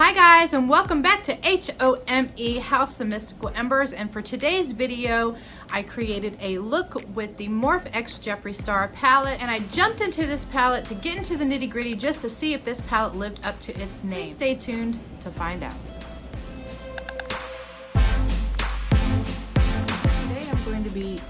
Hi guys, and welcome back to H.O.M.E, House of Mystical Embers. And for today's video, I created a look with the Morphe X Jeffree Star palette, and I jumped into this palette to get into the nitty-gritty just to see if this palette lived up to its name. Please stay tuned to find out. Today I'm going to be,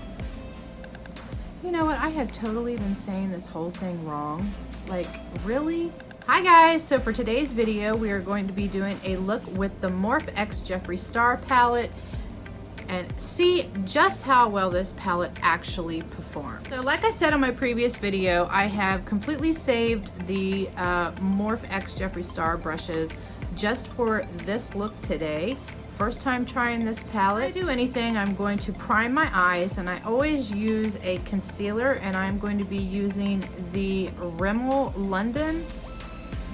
you know what, I have totally been saying this whole thing wrong. Like, really? Hi guys, so for today's video we are going to be doing a look with the Morphe X Jeffree Star palette and see just how well this palette actually performs. So like I said on my previous video, I have completely saved the Morphe X Jeffree Star brushes just for this look today. First time trying this palette. If I do anything, I'm going to prime my eyes, and I always use a concealer, and I'm going to be using the Rimmel London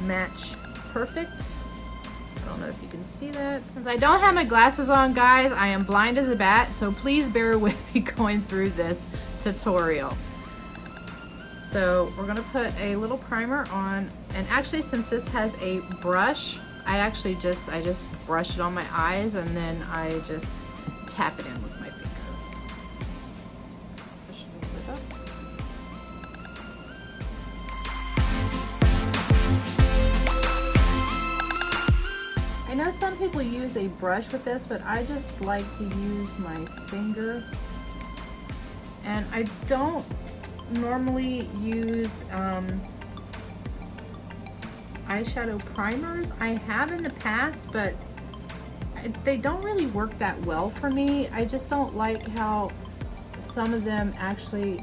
Match Perfect. I don't know if you can see that. Since I don't have my glasses on, guys, I am blind as a bat, so please bear with me going through this tutorial. So we're gonna put a little primer on, and actually since this has a brush, I just brush it on my eyes and then I just tap it in with my finger. Push it a little bit up. I know some people use a brush with this, but I just like to use my finger. And I don't normally use eyeshadow primers. I have in the past, but they don't really work that well for me. I just don't like how some of them actually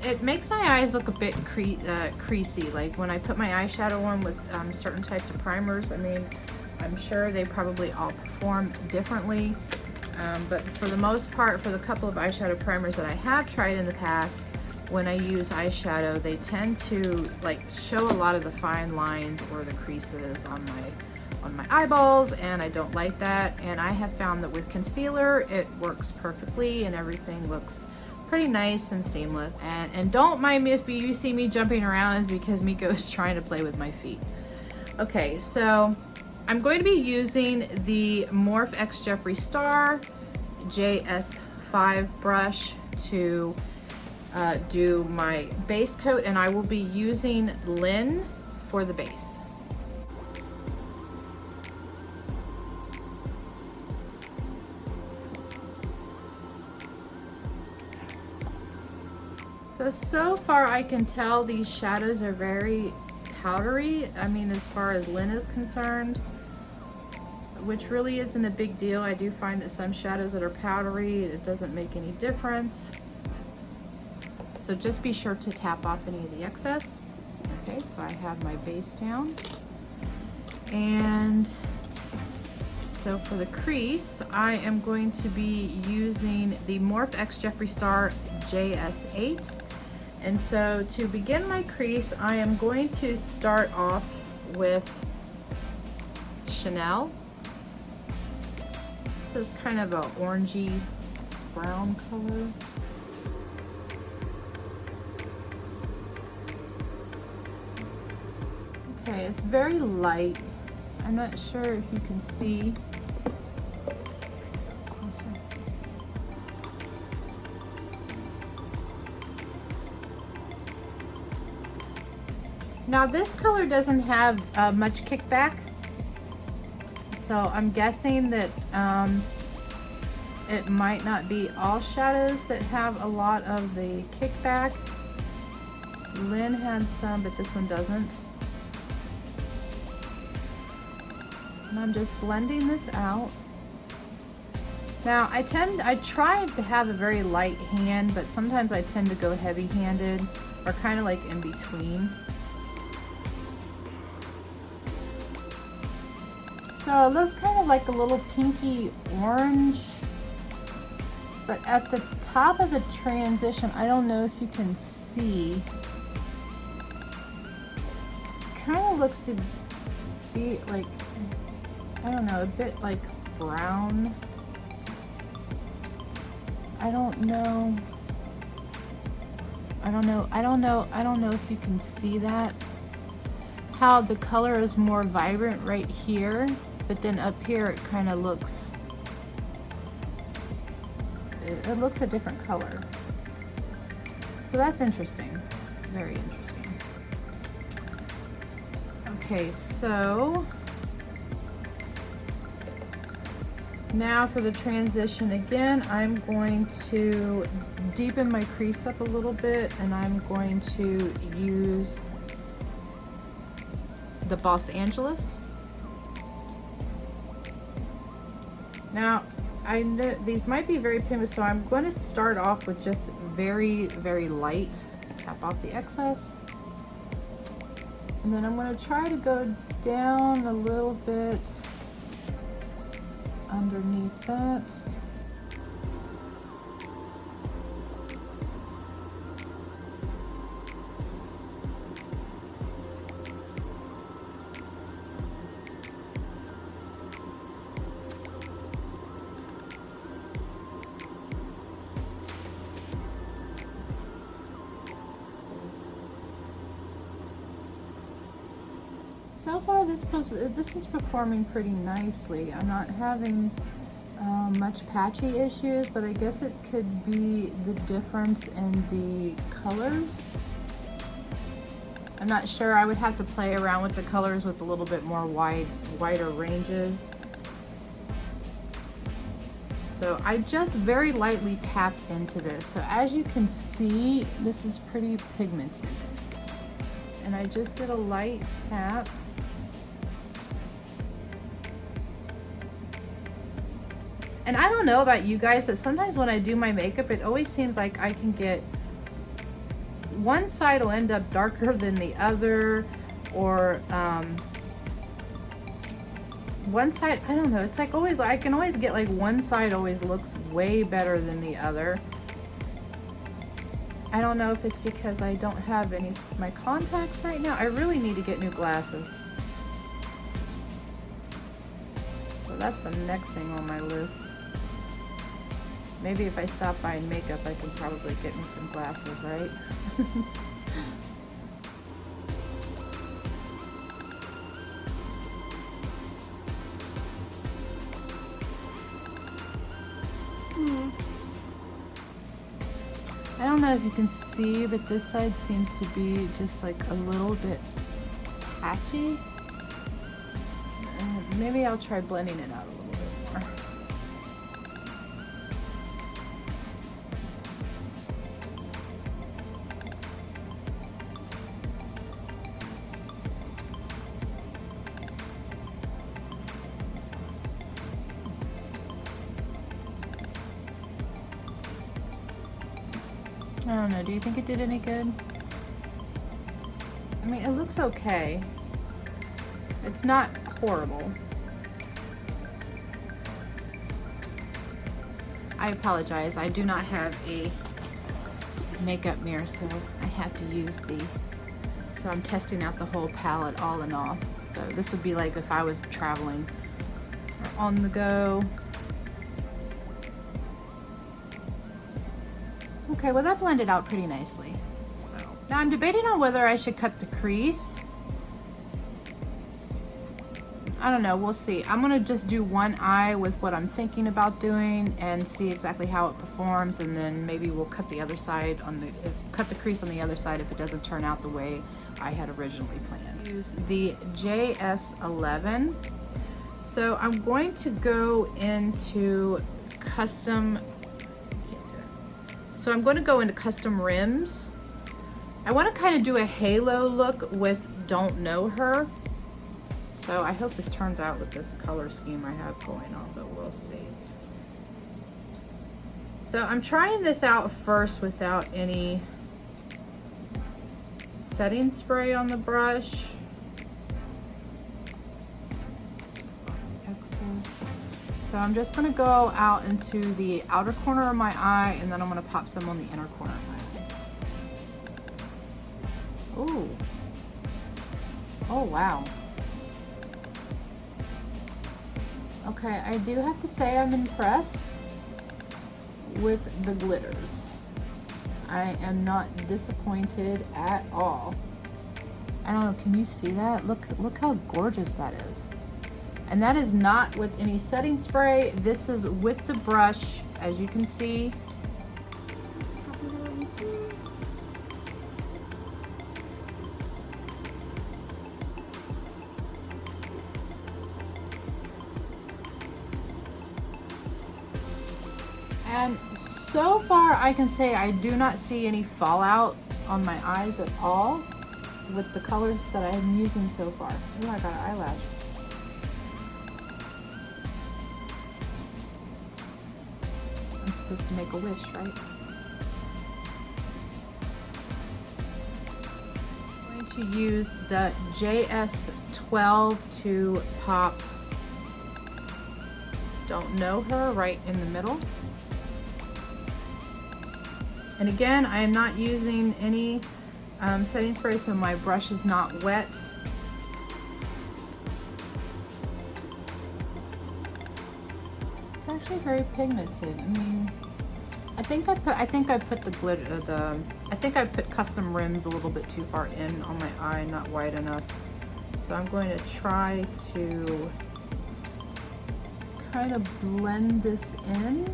it makes my eyes look a bit creasy. Like when I put my eyeshadow on with certain types of primers, I mean, I'm sure they probably all perform differently, but for the most part, for the couple of eyeshadow primers that I have tried in the past, when I use eyeshadow, they tend to like show a lot of the fine lines or the creases on my eyeballs, and I don't like that. And I have found that with concealer it works perfectly and everything looks pretty nice and seamless. And don't mind me if you see me jumping around, is because Miko is trying to play with my feet. Okay, so I'm going to be using the Morphe X Jeffree Star JS5 brush to do my base coat, and I will be using Lynn for the base. So far I can tell these shadows are very powdery. I mean, as far as Lynn is concerned, which really isn't a big deal. I do find that some shadows that are powdery, it doesn't make any difference. So just be sure to tap off any of the excess. Okay, so I have my base down. And so for the crease, I am going to be using the Morphe X Jeffree Star JS8. And so to begin my crease, I am going to start off with Chanel. This is kind of a orangey brown color. Okay, it's very light. I'm not sure if you can see. Closer. Now this color doesn't have much kickback, so I'm guessing that it might not be all shadows that have a lot of the kickback. Lynn had some, but this one doesn't. And I'm just blending this out. Now I try to have a very light hand, but sometimes I tend to go heavy-handed, or kind of like in between. So it looks kind of like a little pinky orange, but at the top of the transition, I don't know if you can see, it kind of looks to be like, I don't know, a bit like brown. I don't know if you can see that. how the color is more vibrant right here, but then up here it kind of looks, it looks a different color. So that's interesting, very interesting. Okay, so now for the transition again, I'm going to deepen my crease up a little bit, and I'm going to use the Los Angeles. Now, I know these might be very pigmented, so I'm going to start off with just very, very light. Tap off the excess. And then I'm going to try to go down a little bit underneath that. So far this is performing pretty nicely. I'm not having much patchy issues, but I guess it could be the difference in the colors. I'm not sure. I would have to play around with the colors with a little bit more wider ranges. So I just very lightly tapped into this. So as you can see, this is pretty pigmented. And I just did a light tap. And I don't know about you guys, but sometimes when I do my makeup, it always seems like I can get, one side will end up darker than the other, or one side, I don't know, it's like always, I can always get like one side always looks way better than the other. I don't know if it's because I don't have any of my contacts right now. I really need to get new glasses. So that's the next thing on my list. Maybe if I stop buying makeup, I can probably get me some glasses, right? I don't know if you can see, but this side seems to be just like a little bit patchy. Maybe I'll try blending it out a little bit more. I don't know, do you think it did any good? I mean, it looks okay. It's not horrible. I apologize, I do not have a makeup mirror, so I have to use so I'm testing out the whole palette all in all. So this would be like if I was traveling or on the go. Okay, well that blended out pretty nicely. So now I'm debating on whether I should cut the crease. I don't know, we'll see. I'm gonna just do one eye with what I'm thinking about doing and see exactly how it performs, and then maybe we'll cut the other side cut the crease on the other side if it doesn't turn out the way I had originally planned. Use the JS11. So I'm going to go into custom. So I'm going to go into custom rims. I want to kind of do a halo look with Don't Know Her. So I hope this turns out with this color scheme I have going on, but we'll see. So I'm trying this out first without any setting spray on the brush. So I'm just going to go out into the outer corner of my eye, and then I'm going to pop some on the inner corner of my eye. Ooh. Oh, wow. Okay, I do have to say I'm impressed with the glitters. I am not disappointed at all. I don't know, can you see that? Look how gorgeous that is. And that is not with any setting spray. This is with the brush, as you can see. And so far, I can say I do not see any fallout on my eyes at all with the colors that I'm using so far. Oh, I got an eyelash. I'm supposed to make a wish, right? I'm going to use the JS12 to pop Don't Know Her right in the middle. And again, I am not using any setting spray, so my brush is not wet. It's actually very pigmented. I mean, I think I put the glitter, I think I put custom rims a little bit too far in on my eye, not wide enough. So I'm going to try to kind of blend this in.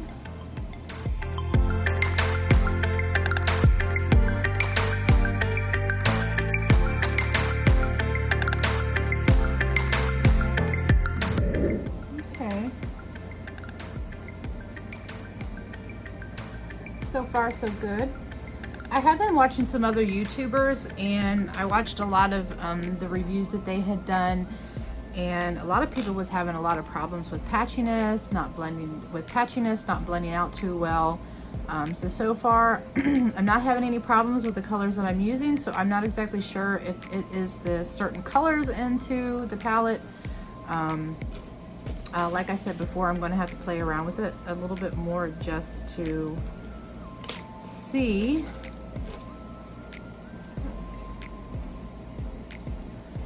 So far, so good. I have been watching some other YouTubers, and I watched a lot of the reviews that they had done, and a lot of people was having a lot of problems with patchiness, not blending out too well. So far, I'm not having any problems with the colors that I'm using, so I'm not exactly sure if it is the certain colors into the palette. Like I said before, I'm going to have to play around with it a little bit more just to see.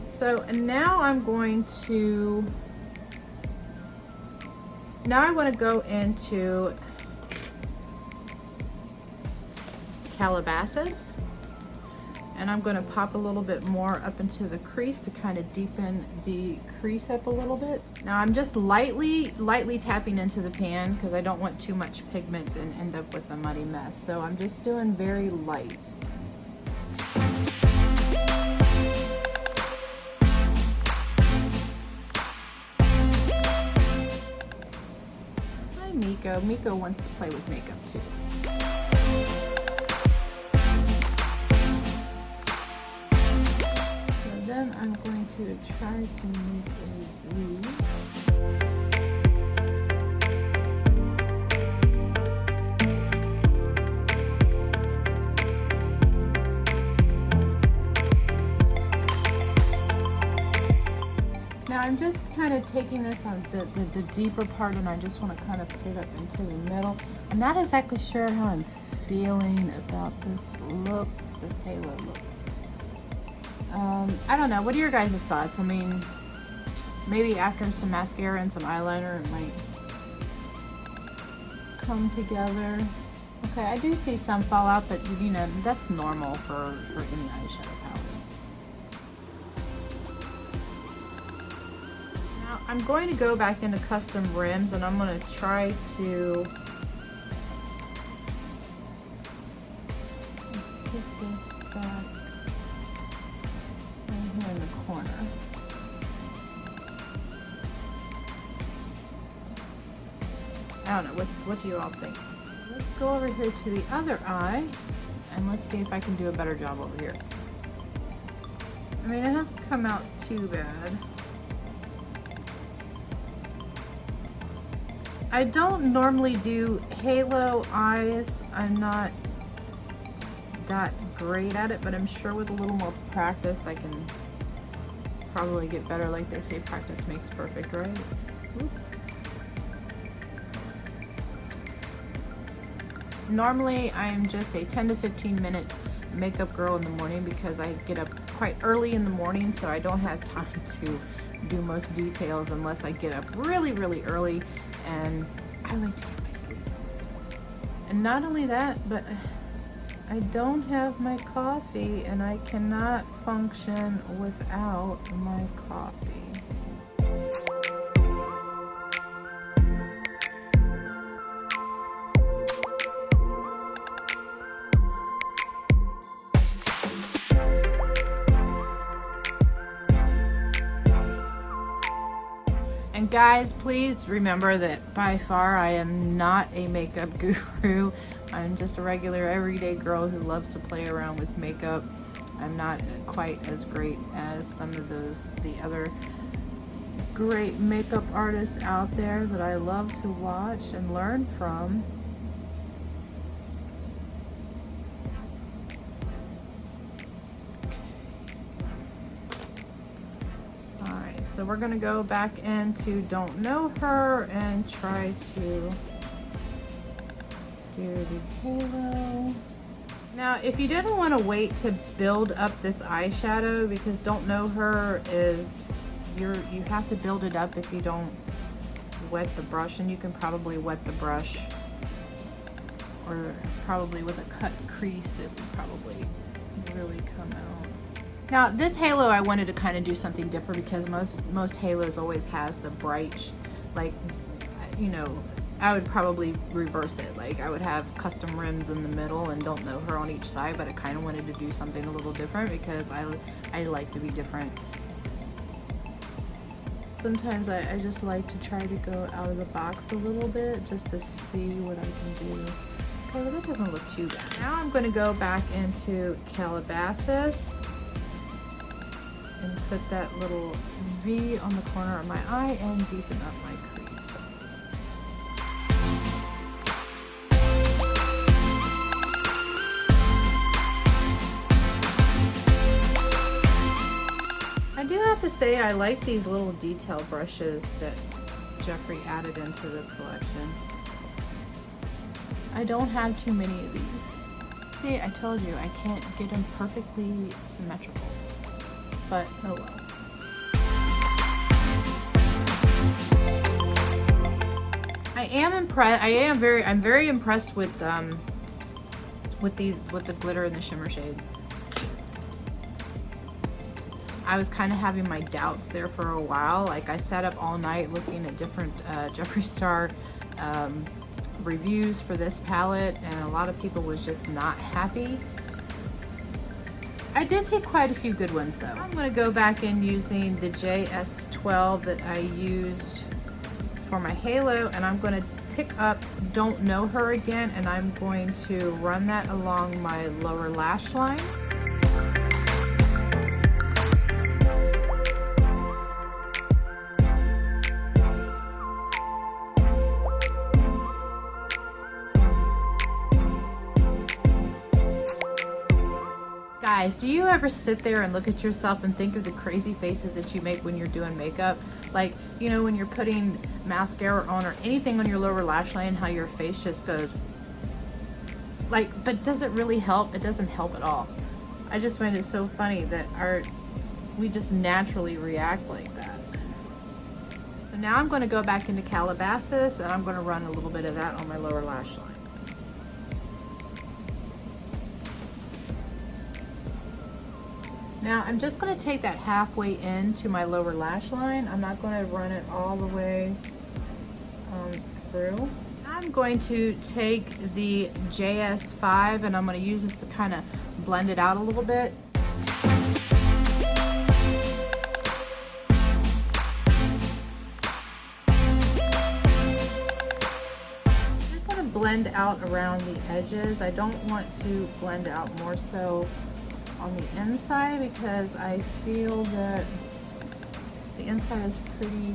So now I want to go into Calabasas, and I'm going to pop a little bit more up into the crease to kind of deepen the crease up a little bit. Now I'm just lightly tapping into the pan because I don't want too much pigment and end up with a muddy mess. So I'm just doing very light. Hi Miko. Miko wants to play with makeup too. Then I'm going to try to make a groove. Now I'm just kind of taking this on the deeper part, and I just want to kind of put it up into the middle. I'm not exactly sure how I'm feeling about this look, this halo look. I don't know. What are your guys' thoughts? I mean, maybe after some mascara and some eyeliner, it might come together. Okay, I do see some fallout, but you know, that's normal for any eyeshadow palette. Now, I'm going to go back into custom rims, and I'm going to try to put this back here in the corner. I don't know, what do you all think? Let's go over here to the other eye, and let's see if I can do a better job over here. I mean, it hasn't come out too bad. I don't normally do halo eyes. I'm not that great at it, but I'm sure with a little more practice I can probably get better. Like they say, practice makes perfect, right? Oops. Normally I'm just a 10 to 15 minute makeup girl in the morning because I get up quite early in the morning, so I don't have time to do most details unless I get up really, really early, and I like to get my sleep. And not only that, but I don't have my coffee, and I cannot function without my coffee. And guys, please remember that by far I am not a makeup guru. I'm just a regular everyday girl who loves to play around with makeup. I'm not quite as great as some of the other great makeup artists out there that I love to watch and learn from. So we're gonna go back into Don't Know Her and try to do the halo. Now, if you didn't want to wait to build up this eyeshadow, because Don't Know Her is, you have to build it up if you don't wet the brush, and you can probably wet the brush, or probably with a cut crease, it would probably really come out. Now this halo, I wanted to kind of do something different, because most halos always has the bright, like, you know, I would probably reverse it. Like I would have custom rims in the middle and Don't Know Her on each side, but I kind of wanted to do something a little different because I like to be different. Sometimes I just like to try to go out of the box a little bit just to see what I can do. Okay, that doesn't look too bad. Now I'm going to go back into Calabasas and put that little V on the corner of my eye and deepen up my crease. I do have to say I like these little detail brushes that Jeffree added into the collection. I don't have too many of these. See, I told you I can't get them perfectly symmetrical. But oh well. I'm very impressed with the glitter and the shimmer shades. I was kind of having my doubts there for a while. Like I sat up all night looking at different Jeffree Star reviews for this palette, and a lot of people was just not happy. I did see quite a few good ones though. I'm going to go back in using the JS12 that I used for my halo, and I'm going to pick up Don't Know Her again, and I'm going to run that along my lower lash line. Guys, do you ever sit there and look at yourself and think of the crazy faces that you make when you're doing makeup? Like, you know, when you're putting mascara on or anything on your lower lash line, how your face just goes like, but does it really help? It doesn't help at all. I just find it so funny that we just naturally react like that. So now I'm going to go back into Calabasas, and I'm going to run a little bit of that on my lower lash line. Now I'm just going to take that halfway into my lower lash line. I'm not going to run it all the way through. I'm going to take the JS5, and I'm going to use this to kind of blend it out a little bit. I just want to blend out around the edges. I don't want to blend out more so on the inside, because I feel that the inside is pretty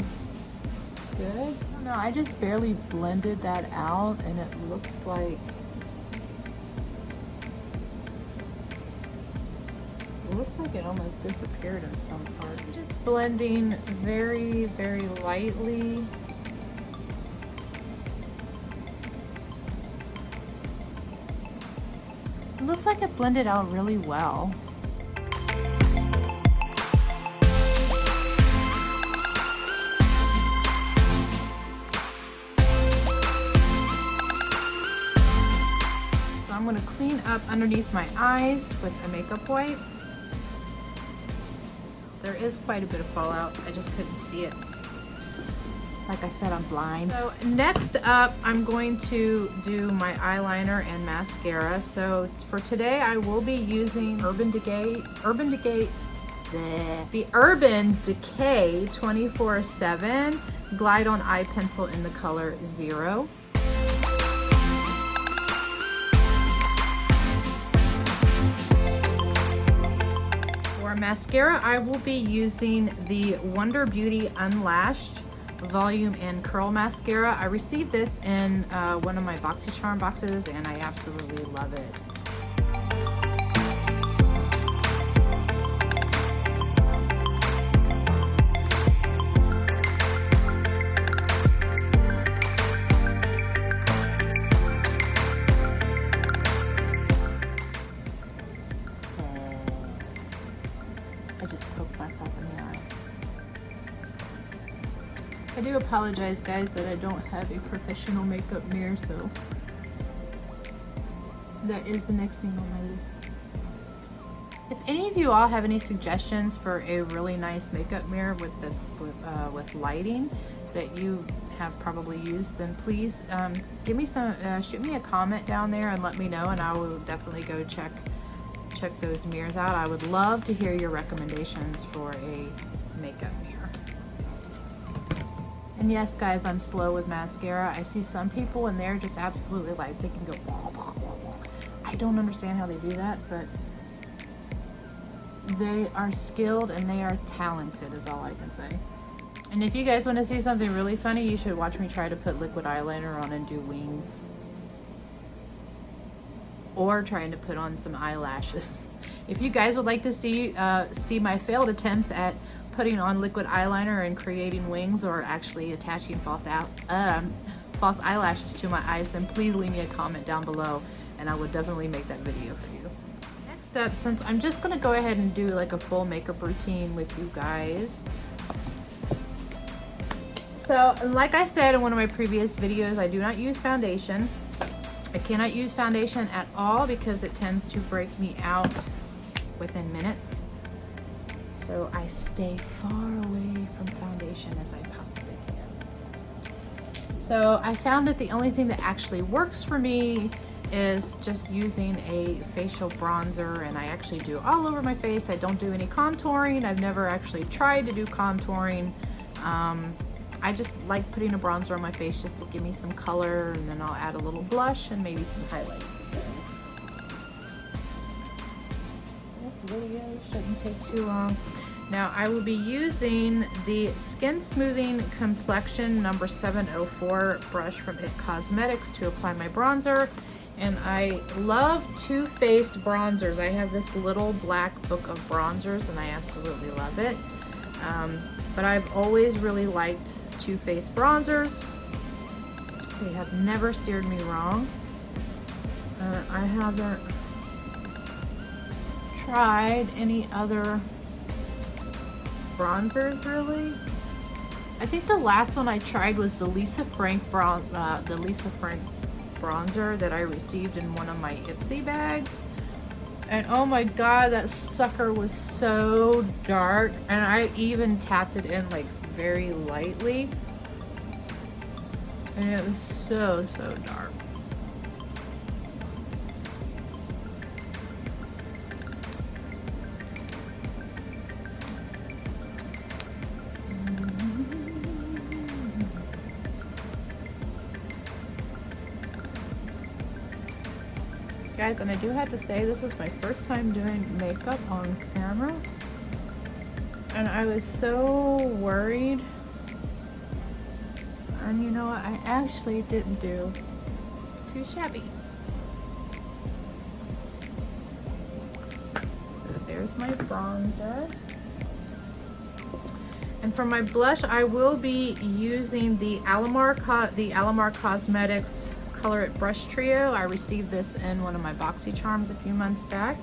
good. I don't know, I just barely blended that out, and it looks like it almost disappeared in some parts. I'm just blending very, very lightly. It looks like it blended out really well. So I'm going to clean up underneath my eyes with a makeup wipe. There is quite a bit of fallout. I just couldn't see it. Like I said, I'm blind. So next up, I'm going to do my eyeliner and mascara. So for today, I will be using the Urban Decay 24/7 Glide On Eye Pencil in the color 0. For mascara, I will be using the Wonder Beauty Unlashed Volume and Curl Mascara. I received this in one of my BoxyCharm boxes and I absolutely love it. I just poked myself in the eye. I do apologize, guys, that I don't have a professional makeup mirror, so that is the next thing on my list. If any of you all have any suggestions for a really nice makeup mirror with lighting that you have probably used, then please give me some, shoot me a comment down there and let me know, and I will definitely go check those mirrors out. I would love to hear your recommendations for a makeup mirror. And yes, guys, I'm slow with mascara. I see some people and they're just absolutely like, they can go, I don't understand how they do that, but they are skilled and they are talented is all I can say. And if you guys want to see something really funny, you should watch me try to put liquid eyeliner on and do wings. Or trying to put on some eyelashes. If you guys would like to see my failed attempts at putting on liquid eyeliner and creating wings, or actually attaching false eyelashes to my eyes, then please leave me a comment down below and I would definitely make that video for you. Next up, since I'm just going to go ahead and do like a full makeup routine with you guys. So like I said in one of my previous videos, I do not use foundation. I cannot use foundation at all because it tends to break me out within minutes. So I stay far away from foundation as I possibly can. So I found that the only thing that actually works for me is just using a facial bronzer, and I actually do all over my face. I don't do any contouring. I've never actually tried to do contouring. I just like putting a bronzer on my face just to give me some color, and then I'll add a little blush and maybe some highlights. This video shouldn't take too long. Now I will be using the Skin Smoothing Complexion number 704 brush from It Cosmetics to apply my bronzer. And I love Too Faced bronzers. I have this little black book of bronzers and I absolutely love it. But I've always really liked Too Faced bronzers. They have never steered me wrong. I haven't tried any other bronzers really. I think the last one I tried was the Lisa Frank bronzer that I received in one of my Ipsy bags. And oh my god, that sucker was so dark, and I even tapped it in like very lightly, and it was so dark. Guys, and I do have to say, this was my first time doing makeup on camera, and I was so worried, and you know what, I actually didn't do too shabby. So there's my bronzer, and for my blush I will be using the Alamar Cosmetics Color It Brush Trio. I received this in one of my BoxyCharms a few months back,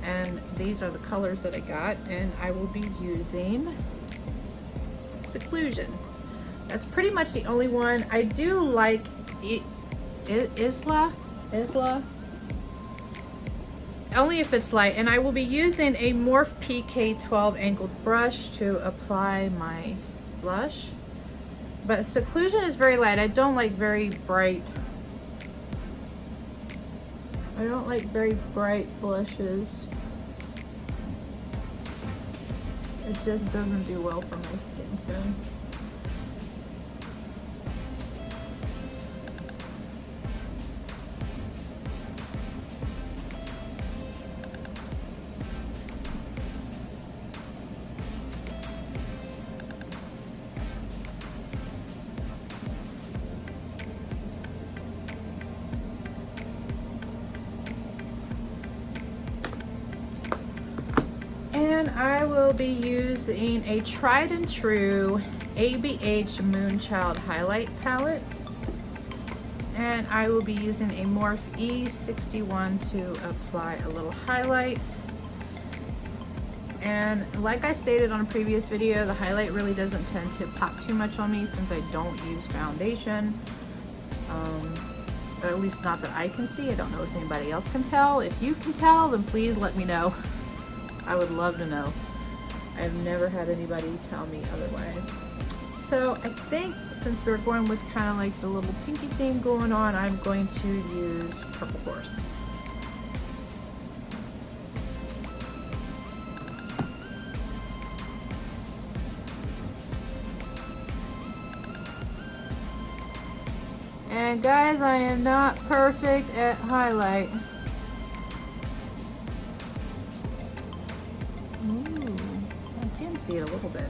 and these are the colors that I got, and I will be using Seclusion. That's pretty much the only one. I do like Isla. only if it's light. And I will be using a Morphe PK12 angled brush to apply my blush. But Seclusion is very light. I don't like very bright. I don't like very bright blushes. It just doesn't do well for my skin tone. And I will be using a tried and true ABH Moonchild highlight palette. And I will be using a Morphe E61 to apply a little highlights. And like I stated on a previous video, the highlight really doesn't tend to pop too much on me since I don't use foundation. Or at least not that I can see. I don't know if anybody else can tell. If you can tell, then please let me know. I would love to know. I've never had anybody tell me otherwise. So I think since we're going with kind of like the little pinky thing going on, I'm going to use Purple Horse. And guys, I am not perfect at highlight. I can see it a little bit.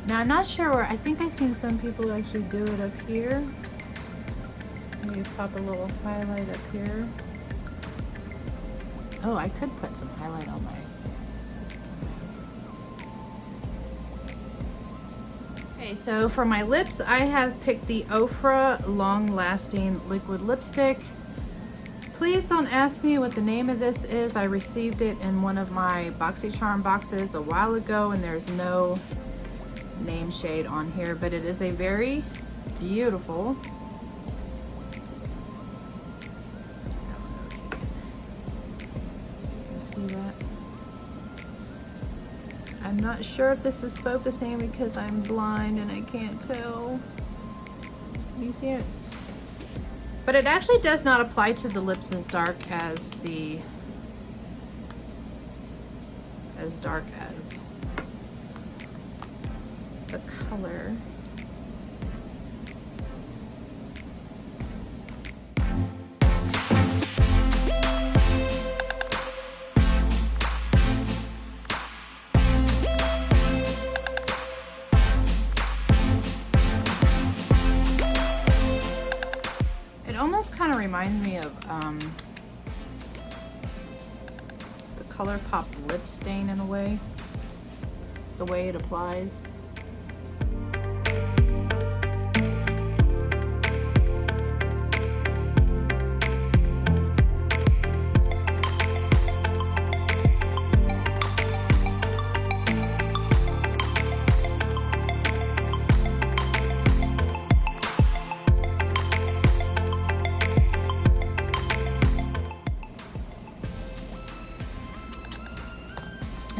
Now I'm not sure where, I think I've seen some people actually do it up here. Maybe pop a little highlight up here. Oh, I could put some highlight on my... Okay, so for my lips, I have picked the Ofra Long Lasting Liquid Lipstick. Please don't ask me what the name of this is. I received it in one of my BoxyCharm boxes a while ago, and there's no name shade on here, but it is a very beautiful, you see that? I'm not sure if this is focusing because I'm blind and I can't tell. You see it? But it actually does not apply to the lips as dark as the color. It almost kind of reminds me of the ColourPop lip stain in a way, the way it applies.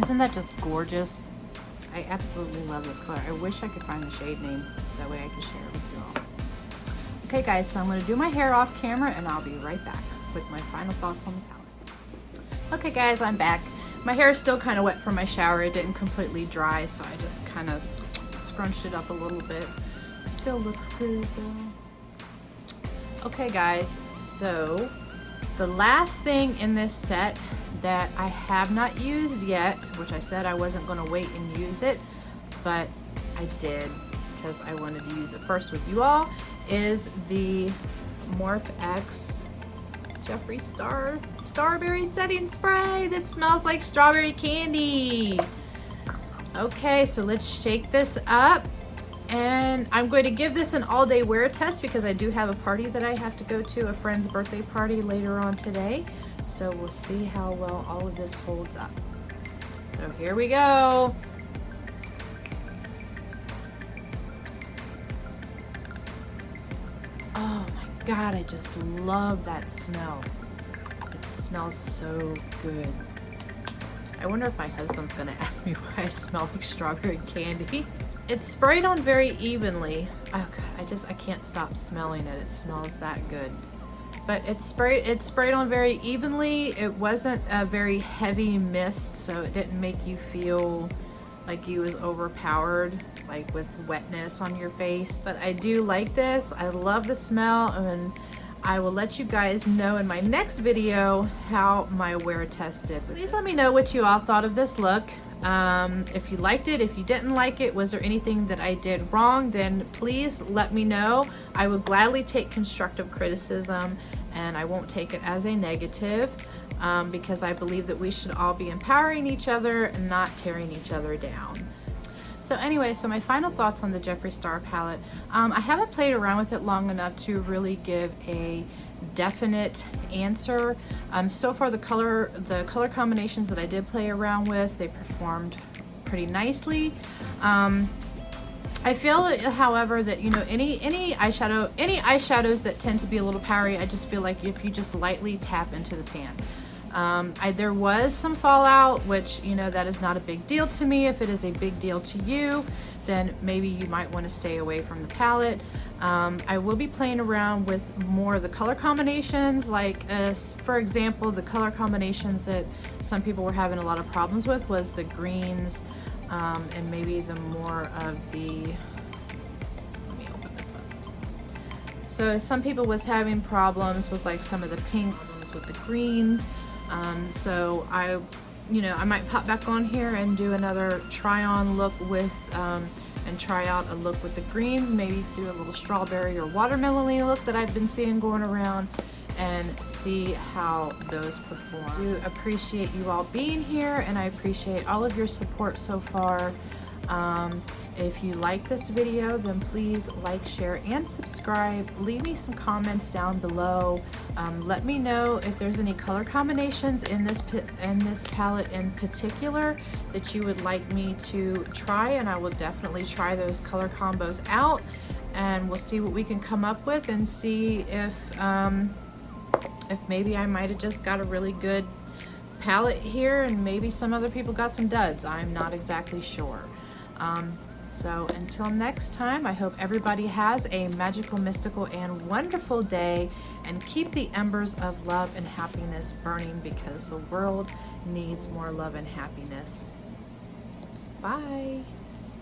Isn't that just gorgeous? I absolutely love this color. I wish I could find the shade name. That way I can share it with you all. Okay guys, so I'm going to do my hair off camera and I'll be right back with my final thoughts on the palette. Okay guys, I'm back. My hair is still kind of wet from my shower. It didn't completely dry, so I just kind of scrunched it up a little bit. Still looks good though. Okay guys, so the last thing in this set that I have not used yet, which I said I wasn't going to wait and use it, but I did because I wanted to use it first with you all, is the Morphe X Jeffree Star Starberry Setting Spray that smells like strawberry candy. Okay, so let's shake this up. And I'm going to give this an all-day wear test because I do have a party that I have to go to, a friend's birthday party later on today. So we'll see how well all of this holds up. So here we go. Oh my God, I just love that smell. It smells so good. I wonder if my husband's gonna ask me why I smell like strawberry candy. It's sprayed on very evenly. Oh God, I can't stop smelling it. It smells that good. But it's sprayed on very evenly. It wasn't a very heavy mist, so it didn't make you feel like you was overpowered, like with wetness on your face. But I do like this. I love the smell, and I will let you guys know in my next video how my wear test did. Please let me know what you all thought of this look. If you liked it, if you didn't like it, was there anything that I did wrong, then please let me know. I will gladly take constructive criticism, and I won't take it as a negative, because I believe that we should all be empowering each other and not tearing each other down. So anyway, so my final thoughts on the Jeffree Star palette. I haven't played around with it long enough to really give a definite answer. So far the color combinations that I did play around with, they performed pretty nicely. I feel, however, that, you know, any eyeshadows that tend to be a little powdery, I just feel like if you just lightly tap into the pan. There was some fallout, which, you know, that is not a big deal to me. If it is a big deal to you, then maybe you might want to stay away from the palette. I will be playing around with more of the color combinations, like for example, the color combinations that some people were having a lot of problems with was the greens, and maybe the more of the, let me open this up. So some people was having problems with like some of the pinks with the greens. So I might pop back on here and do another try on look with, and try out a look with the greens, maybe do a little strawberry or watermelon look that I've been seeing going around, and see how those perform. I do appreciate you all being here, and I appreciate all of your support so far. If you like this video, then please like, share, and subscribe. Leave me some comments down below. Let me know if there's any color combinations in this palette in particular that you would like me to try, and I will definitely try those color combos out, and we'll see what we can come up with, and see if maybe I might have just got a really good palette here, and maybe some other people got some duds. I'm not exactly sure. So until next time, I hope everybody has a magical, mystical, and wonderful day, and keep the embers of love and happiness burning, because the world needs more love and happiness. Bye.